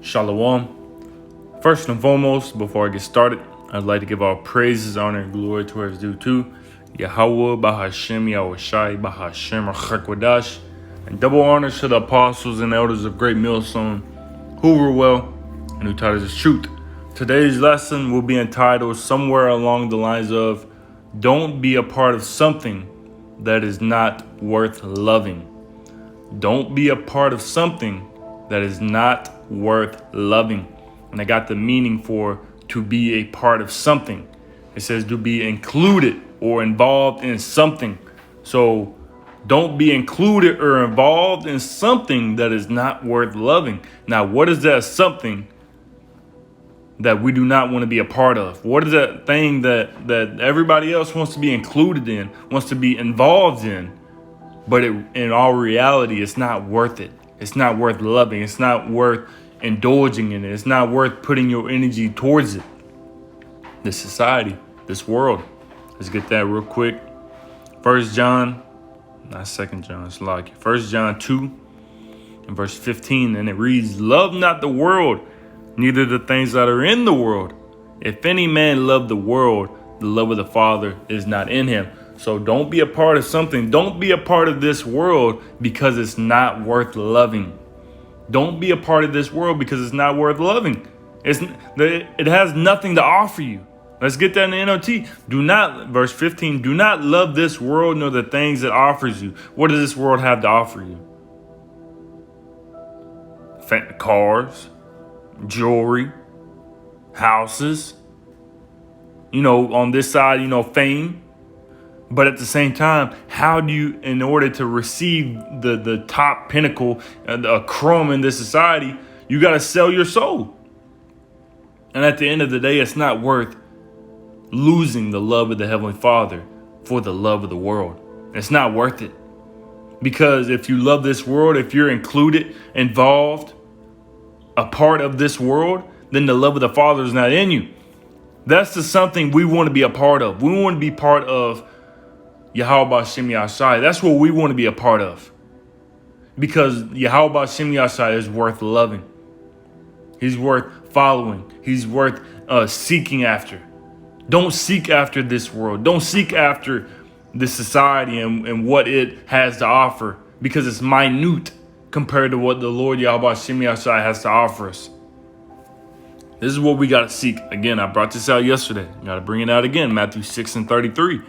Shalom. First and foremost, before I get started, I'd like to give all praises, honor, and glory to where it's due to Yahweh, Bahashem, Yahushai, Bahashem, Rachakwadash, and double honors to the apostles and elders of Great Millstone who rule well and who taught us the truth. Today's lesson will be entitled somewhere along the lines of don't be a part of something that is not worth loving. Don't be a part of something that is not worth loving. And I got the meaning for to be a part of something. It says to be included or involved in something. So don't be included or involved in something that is not worth loving. Now, what is that something that we do not want to be a part of? What is that thing that everybody else wants to be included in, wants to be involved in, but in all reality, it's not worth it. It's not worth loving. It's not worth indulging in it. It's not worth putting your energy towards it. This society, this world. Let's get that real quick. 1 John, not 2 John, it's like 1 John 2 and verse 15. And it reads, love not the world, neither the things that are in the world. If any man love the world, the love of the Father is not in him. So don't be a part of something. Don't be a part of this world because it's not worth loving. Don't be a part of this world because it's not worth loving. It has nothing to offer you. Let's get that in the NOT. Do not, verse 15, do not love this world nor the things it offers you. What does this world have to offer you? Cars, jewelry, houses, on this side, fame. But at the same time, how do you, in order to receive the top pinnacle, a crumb in this society, you got to sell your soul. And at the end of the day, it's not worth losing the love of the Heavenly Father for the love of the world. It's not worth it. Because if you love this world, if you're included, involved, a part of this world, then the love of the Father is not in you. That's just something we want to be a part of. We want to be part of Yahweh Shem Yashai. That's what we want to be a part of. Because Yahweh Shem Yashai is worth loving. He's worth following. He's worth seeking after. Don't seek after this world. Don't seek after this society and what it has to offer. Because it's minute compared to what the Lord Yahweh Shem Yashai has to offer us. This is what we got to seek. Again, I brought this out yesterday. Got to bring it out again. Matthew 6 and 33.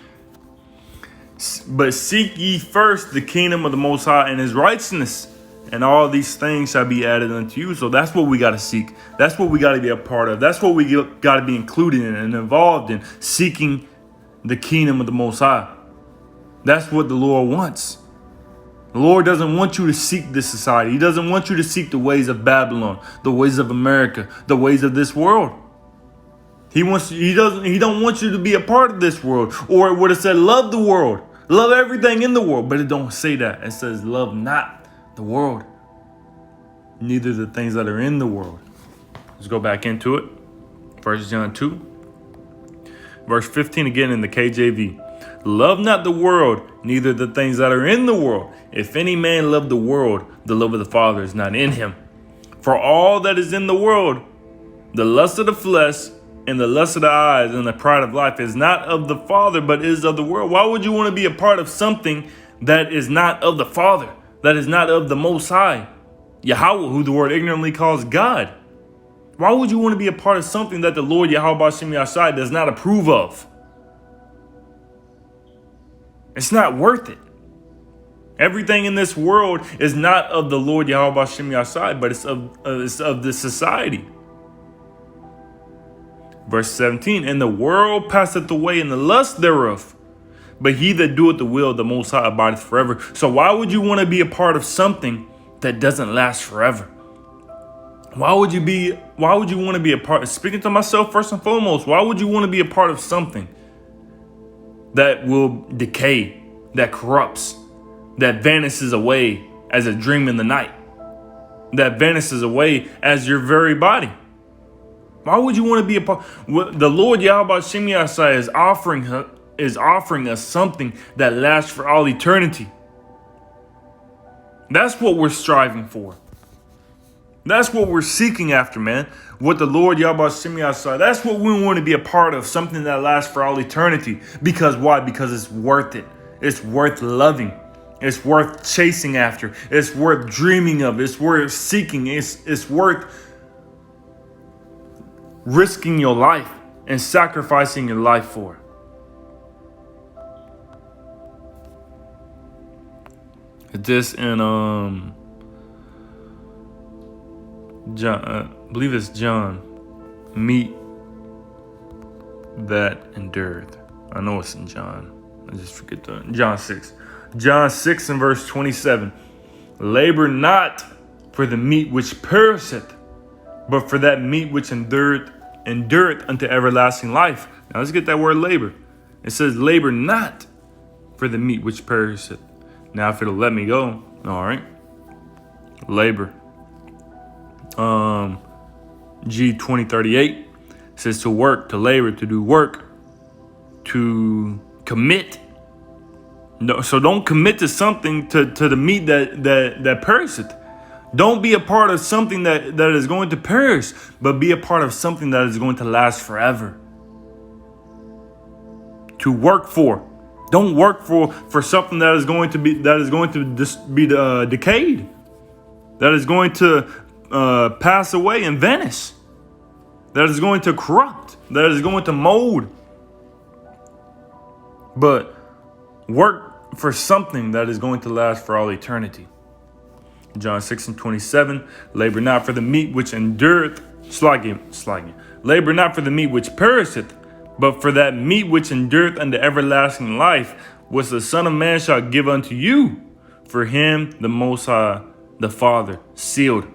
But seek ye first the kingdom of the Most High and his righteousness, and all these things shall be added unto you. So that's what we got to seek. That's what we got to be a part of. That's what we got to be included in and involved in, seeking the kingdom of the Most High. That's what the Lord wants. The Lord doesn't want you to seek this society. He doesn't want you to seek the ways of Babylon, the ways of America, the ways of this world. He don't want you to be a part of this world. Or it would have said, love the world. Love everything in the world. But it don't say that. It says, love not the world. Neither the things that are in the world. Let's go back into it. 1 John 2. Verse 15 again in the KJV. Love not the world, neither the things that are in the world. If any man love the world, the love of the Father is not in him. For all that is in the world, the lust of the flesh, and the lust of the eyes and the pride of life is not of the Father, but is of the world. Why would you want to be a part of something that is not of the Father, that is not of the Most High, Yahweh, who the word ignorantly calls God? Why would you want to be a part of something that the Lord Yahweh Shem Yashai does not approve of? It's not worth it. Everything in this world is not of the Lord Yahweh Shem Yashai, but it's of this society. Verse 17, and the world passeth away and the lust thereof, but he that doeth the will of the Most High abideth forever. So why would you want to be a part of something that doesn't last forever? Why would you want to be a part, speaking to myself first and foremost, why would you want to be a part of something that will decay, that corrupts, that vanishes away as a dream in the night, that vanishes away as your very body? Why would you want to be a part? The Lord Yahweh Shem Yashai is offering us something that lasts for all eternity. That's what we're striving for. That's what we're seeking after, man. What the Lord Yahweh Shemi saw. That's what we want to be a part of. Something that lasts for all eternity. Because why? Because it's worth it. It's worth loving. It's worth chasing after. It's worth dreaming of. It's worth seeking. It's worth risking your life and sacrificing your life for. This in John, I believe it's John. Meat that endureth. I know it's in John. I just forget John 6. John 6 and verse 27. Labor not for the meat which perisheth, but for that meat which endureth unto everlasting life. Now let's get that word labor. It says labor not for the meat which perisheth. Now if it'll let me go, all right. Labor. G2038 says to work, to labor, to do work, to commit. No, so don't commit to something to the meat that perisheth. Don't be a part of something that is going to perish, but be a part of something that is going to last forever. To work for. Don't work for something that is going to be decayed, that is going to pass away and vanish, that is going to corrupt, that is going to mold. But work for something that is going to last for all eternity. John 6 and 27. Labor not for the meat which endureth, labor not for the meat which perisheth, but for that meat which endureth unto everlasting life, which the Son of Man shall give unto you. For him the Most High, the Father, sealed.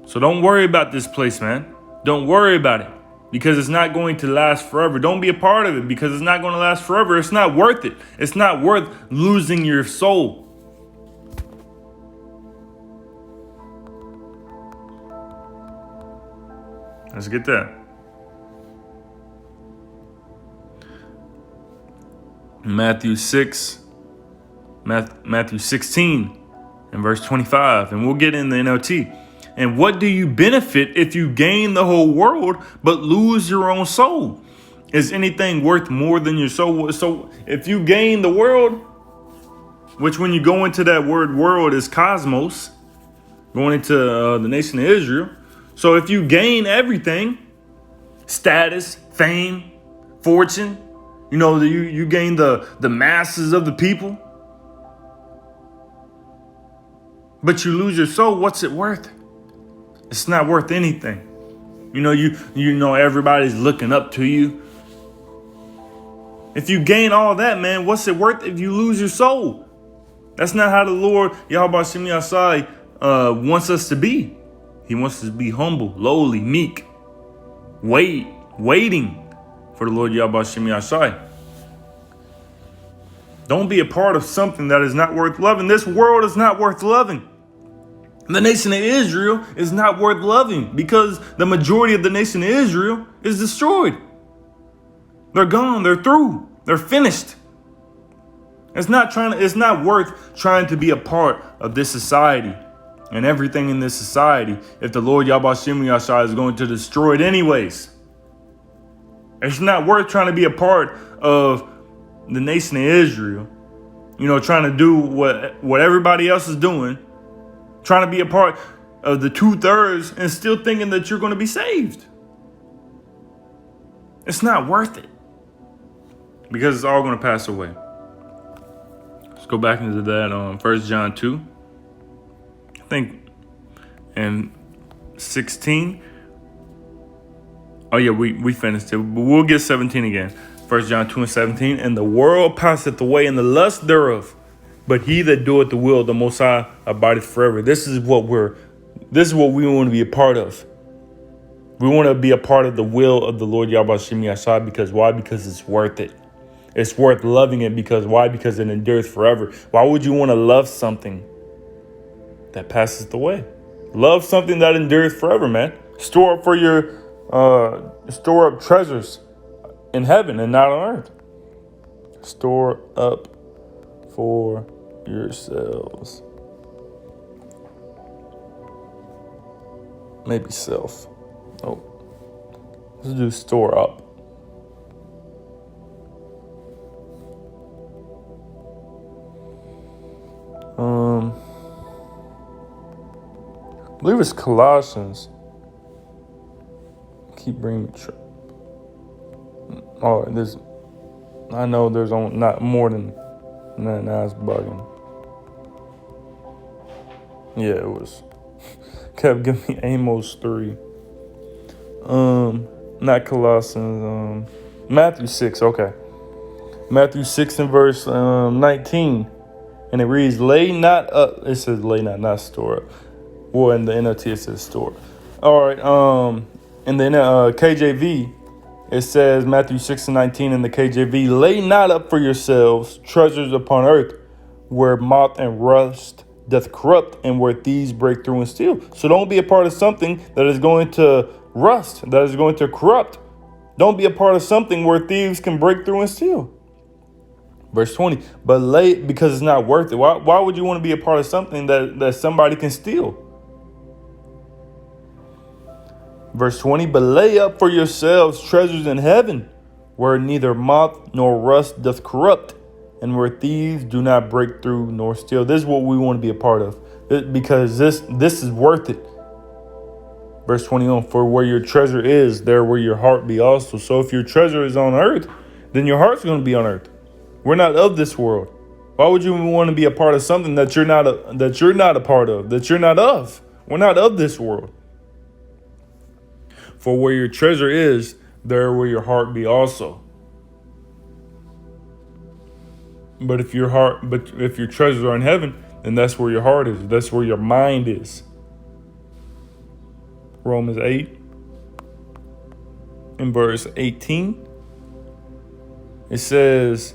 So don't worry about this place, man. Don't worry about it, because it's not going to last forever. Don't be a part of it, because it's not going to last forever. It's not worth it. It's not worth losing your soul. Let's get that. Matthew 16 and verse 25, and we'll get in the NLT. And what do you benefit if you gain the whole world but lose your own soul? Is anything worth more than your soul? So if you gain the world, which when you go into that word world is cosmos, going into the nation of Israel. So if you gain everything, status, fame, fortune, you gain the masses of the people, but you lose your soul, what's it worth? It's not worth anything. Everybody's looking up to you. If you gain all that, man, what's it worth if you lose your soul? That's not how the Lord Yahweh Shemi Asai wants us to be. He wants us to be humble, lowly, meek, waiting for the Lord Yahweh Shemi Asai. Don't be a part of something that is not worth loving. This world is not worth loving. The nation of Israel is not worth loving, because the majority of the nation of Israel is destroyed. They're gone. They're through. They're finished. It's not worth trying to be a part of this society and everything in this society if the Lord Yahweh Shemi Asai is going to destroy it anyways. It's not worth trying to be a part of the nation of Israel, trying to do what everybody else is doing, trying to be a part of the 2/3 and still thinking that you're going to be saved. It's not worth it, because it's all going to pass away. Let's go back into that 1 John 2, I think, and 16. Oh yeah, we finished it, but we'll get 17 again. 1 John 2 and 17. And the world passeth away and the lust thereof, but he that doeth the will of the Most High abideth forever. This is what we want to be a part of. We want to be a part of the will of the Lord Yahweh Shemi Asai. Because why? Because it's worth it. It's worth loving it. Because why? Because it endures forever. Why would you want to love something that passes away? Love something that endures forever, man. Store up treasures in heaven and not on earth. Store up for yourselves Maybe self. Oh, let's do store up. I believe it's Colossians. Keep bringing me. I know there's not more than that. Now it's bugging. Yeah, it was. Kept giving me Amos 3. Not Colossians. Matthew 6. Okay. Matthew 6 and verse 19. And it reads, lay not up. It says lay not store up. Well, in the NLT it says store. All right. And then KJV, it says Matthew 6 and 19 in the KJV, lay not up for yourselves treasures upon earth, where moth and rust doth corrupt, and where thieves break through and steal. So don't be a part of something that is going to rust, that is going to corrupt. Don't be a part of something where thieves can break through and steal. Verse 20, but lay, because it's not worth it. Why would you want to be a part of something that somebody can steal? Verse 20, but lay up for yourselves treasures in heaven, where neither moth nor rust doth corrupt, and where thieves do not break through nor steal. This is what we want to be a part of, because this is worth it. Verse 21, for where your treasure is, there will your heart be also. So if your treasure is on earth, then your heart's going to be on earth. We're not of this world. Why would you want to be a part of something that you're not a part of, that you're not of? We're not of this world. For where your treasure is, there will your heart be also. But if your treasures are in heaven, then that's where your heart is. That's where your mind is. Romans 8 in verse 18. It says,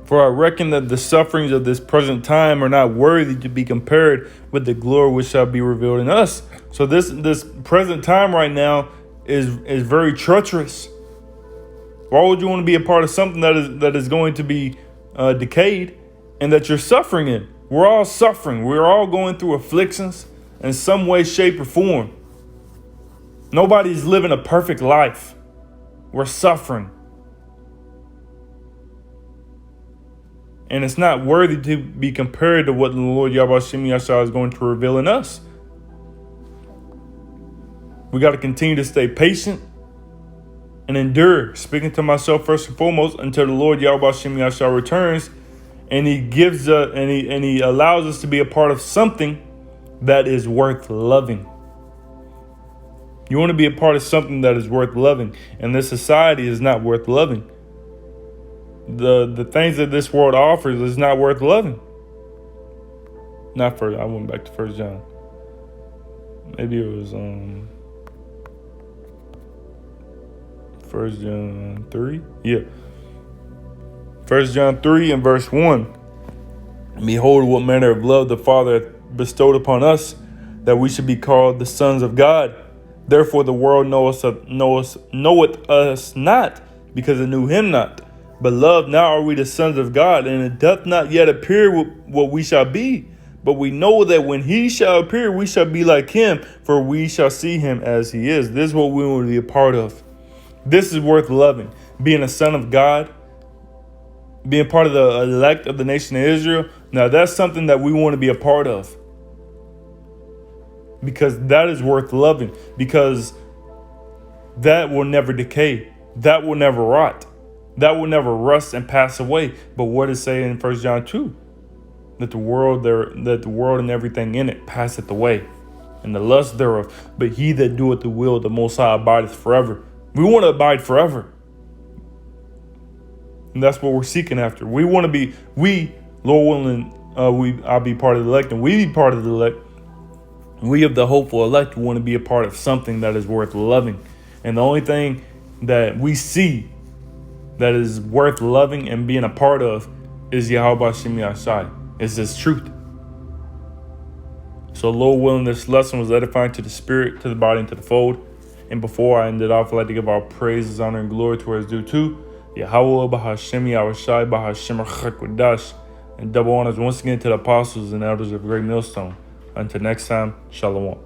for I reckon that the sufferings of this present time are not worthy to be compared with the glory which shall be revealed in us. So this present time right now is very treacherous. Why would you want to be a part of something that is going to be decayed and that you're suffering in? We're all suffering. We're all going through afflictions in some way, shape, or form. Nobody's living a perfect life. We're suffering. And it's not worthy to be compared to what the Lord Yahweh Shem Yahshua is going to reveal in us. We got to continue to stay patient and endure, speaking to myself first and foremost, until the Lord Yahweh Shem Yahshua returns, and he gives us and he allows us to be a part of something that is worth loving. You want to be a part of something that is worth loving, and this society is not worth loving. The things that this world offers is not worth loving. I went back to 1 John. Maybe it was 1 John 3. Yeah. 1 John 3 and verse 1. Behold, what manner of love the Father hath bestowed upon us, that we should be called the sons of God. Therefore the world knoweth us not, because it knew him not. Beloved, now are we the sons of God, and it doth not yet appear what we shall be. But we know that when he shall appear, we shall be like him, for we shall see him as he is. This is what we want to be a part of. This is worth loving. Being a son of God, being part of the elect of the nation of Israel. Now that's something that we want to be a part of. Because that is worth loving. Because that will never decay. That will never rot. That will never rust and pass away. But what is saying in 1 John 2? That the world and everything in it passeth away, and the lust thereof. But he that doeth the will of the Most High abideth forever. We want to abide forever. And that's what we're seeking after. We want to be, Lord willing, I'll be part of the elect, and we be part of the elect. We of the hopeful elect want to be a part of something that is worth loving. And the only thing that we see that is worth loving and being a part of is Yahweh Shem Yahshai. It's His truth. So Lord willing, this lesson was edifying to the spirit, to the body, and to the fold. And before I end it off, I'd like to give our praises, honor, and glory to where it's due to Yahweh Bahashem Yahushai Bahashem Chakwadash, and double honors once again to the apostles and elders of Great Millstone. Until next time, Shalom.